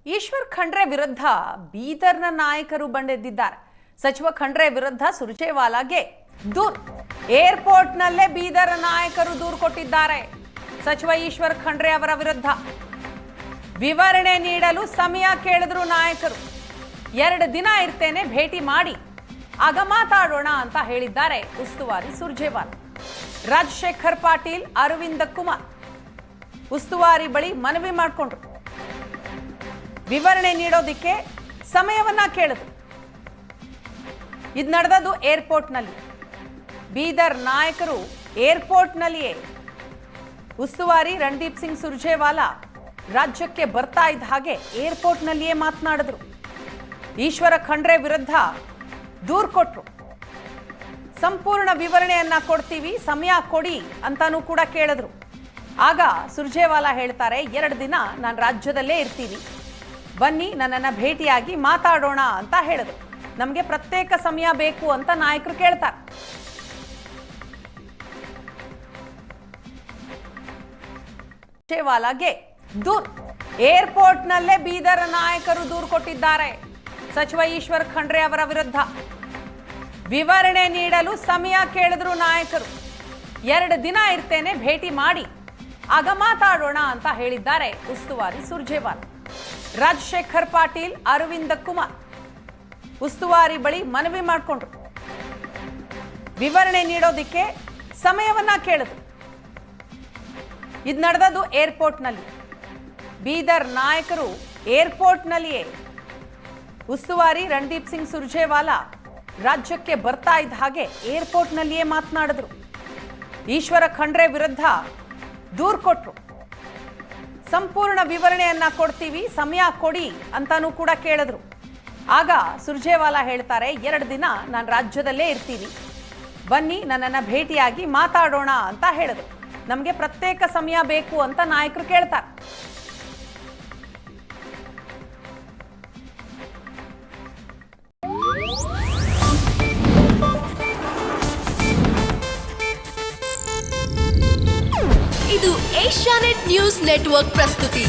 ಈಶ್ವರ್ ಖಂಡ್ರೆ ವಿರುದ್ಧ ಬೀದರ್ನ ನಾಯಕರು ಬಂಡೆದ್ದಿದ್ದಾರೆ. ಸಚಿವ ಖಂಡ್ರೆ ವಿರುದ್ಧ ಸುರ್ಜೇವಾಲಾಗೆ ದೂರು. ಏರ್ಪೋರ್ಟ್ನಲ್ಲೇ ಬೀದರ್ ನಾಯಕರು ದೂರು ಕೊಟ್ಟಿದ್ದಾರೆ. ಸಚಿವ ಈಶ್ವರ್ ಖಂಡ್ರೆ ಅವರ ವಿರುದ್ಧ ವಿವರಣೆ ನೀಡಲು ಸಮಯ ಕೇಳಿದ್ರು ನಾಯಕರು. 2 ದಿನ ಇರ್ತೇನೆ, ಭೇಟಿ ಮಾಡಿ ಆಗ ಮಾತಾಡೋಣ ಅಂತ ಹೇಳಿದ್ದಾರೆ ಉಸ್ತುವಾರಿ ಸುರ್ಜೇವಾಲಾ. ರಾಜಶೇಖರ್ ಪಾಟೀಲ್, ಅರವಿಂದ ಕುಮಾರ್ ಉಸ್ತುವಾರಿ ಬಳಿ ಮನವಿ ಮಾಡಿಕೊಂಡ್ರು. ವಿವರಣೆ ನೀಡೋದಕ್ಕೆ ಸಮಯವನ್ನ ಕೇಳಿದ್ರು. ಇದು ನಡೆದದ್ದು ಏರ್ಪೋರ್ಟ್ನಲ್ಲಿ. ಬೀದರ್ ನಾಯಕರು ಏರ್ಪೋರ್ಟ್ನಲ್ಲಿಯೇ ಉಸ್ತುವಾರಿ ರಣದೀಪ್ ಸಿಂಗ್ ಸುರ್ಜೇವಾಲಾ ರಾಜ್ಯಕ್ಕೆ ಬರ್ತಾ ಇದ್ದ ಹಾಗೆ ಏರ್ಪೋರ್ಟ್ನಲ್ಲಿಯೇ ಮಾತನಾಡಿದ್ರು. ಈಶ್ವರ ಖಂಡ್ರೆ ವಿರುದ್ಧ ದೂರು ಕೊಟ್ರು. ಸಂಪೂರ್ಣ ವಿವರಣೆಯನ್ನ ಕೊಡ್ತೀವಿ, ಸಮಯ ಕೊಡಿ ಅಂತಾನೂ ಕೂಡ ಕೇಳಿದ್ರು. ಆಗ ಸುರ್ಜೇವಾಲಾ ಹೇಳ್ತಾರೆ, 2 ದಿನ ನಾನು ರಾಜ್ಯದಲ್ಲೇ ಇರ್ತೀನಿ, ಬನ್ನಿ ನನ್ನನ್ನು ಭೇಟಿಯಾಗಿ ಮಾತಾಡೋಣ ಅಂತ ಹೇಳಿದ್ರು. ನಮಗೆ ಪ್ರತ್ಯೇಕ ಸಮಯ ಬೇಕು ಅಂತ ನಾಯಕರು ಕೇಳ್ತಾರೆ. ಸುರ್ಜೇವಾಲಾಗೆ ದೂರು. ಏರ್ಪೋರ್ಟ್ನಲ್ಲೇ ಬೀದರ್ ನಾಯಕರು ದೂರು ಕೊಟ್ಟಿದ್ದಾರೆ. ಸಚಿವ ಈಶ್ವರ್ ಖಂಡ್ರೆ ಅವರ ವಿರುದ್ಧ ವಿವರಣೆ ನೀಡಲು ಸಮಯ ಕೇಳಿದ್ರು ನಾಯಕರು. 2 ದಿನ ಇರ್ತೇನೆ, ಭೇಟಿ ಮಾಡಿ ಆಗ ಮಾತಾಡೋಣ ಅಂತ ಹೇಳಿದ್ದಾರೆ ಉಸ್ತುವಾರಿ ಸುರ್ಜೇವಾಲಾ. ರಾಜಶೇಖರ್ ಪಾಟೀಲ್, ಅರವಿಂದ ಕುಮಾರ್ ಉಸ್ತುವಾರಿ ಬಳಿ ಮನವಿ ಮಾಡಿಕೊಂಡ್ರು. ವಿವರಣೆ ನೀಡೋದಕ್ಕೆ ಸಮಯವನ್ನ ಕೇಳಿದ್ರು. ಇದು ನಡೆದದ್ದು ಏರ್ಪೋರ್ಟ್ನಲ್ಲಿ. ಬೀದರ್ ನಾಯಕರು ಏರ್ಪೋರ್ಟ್ನಲ್ಲಿಯೇ ಉಸ್ತುವಾರಿ ರಣದೀಪ್ ಸಿಂಗ್ ಸುರ್ಜೇವಾಲಾ ರಾಜ್ಯಕ್ಕೆ ಬರ್ತಾ ಇದ್ದ ಹಾಗೆ ಏರ್ಪೋರ್ಟ್ನಲ್ಲಿಯೇ ಮಾತನಾಡಿದ್ರು. ಈಶ್ವರ ಖಂಡ್ರೆ ವಿರುದ್ಧ ದೂರು ಕೊಟ್ರು. ಸಂಪೂರ್ಣ ವಿವರಣೆಯನ್ನ ಕೊಡ್ತೀವಿ, ಸಮಯ ಕೊಡಿ ಅಂತಾನೂ ಕೂಡ ಕೇಳಿದ್ರು. ಆಗ ಸುರ್ಜೇವಾಲಾ ಹೇಳ್ತಾರೆ, 2 ದಿನ ನಾನು ರಾಜ್ಯದಲ್ಲೇ ಇರ್ತೀನಿ, ಬನ್ನಿ ನನ್ನನ್ನು ಭೇಟಿಯಾಗಿ ಮಾತಾಡೋಣ ಅಂತ ಹೇಳಿದ್ರು. ನಮಗೆ ಪ್ರತ್ಯೇಕ ಸಮಯ ಬೇಕು ಅಂತ ನಾಯಕರು ಕೇಳ್ತಾರೆ. ಇದು ಏಷ್ಯಾನೆಟ್ ನ್ಯೂಸ್ ನೆಟ್ವರ್ಕ್ ಪ್ರಸ್ತುತಿ.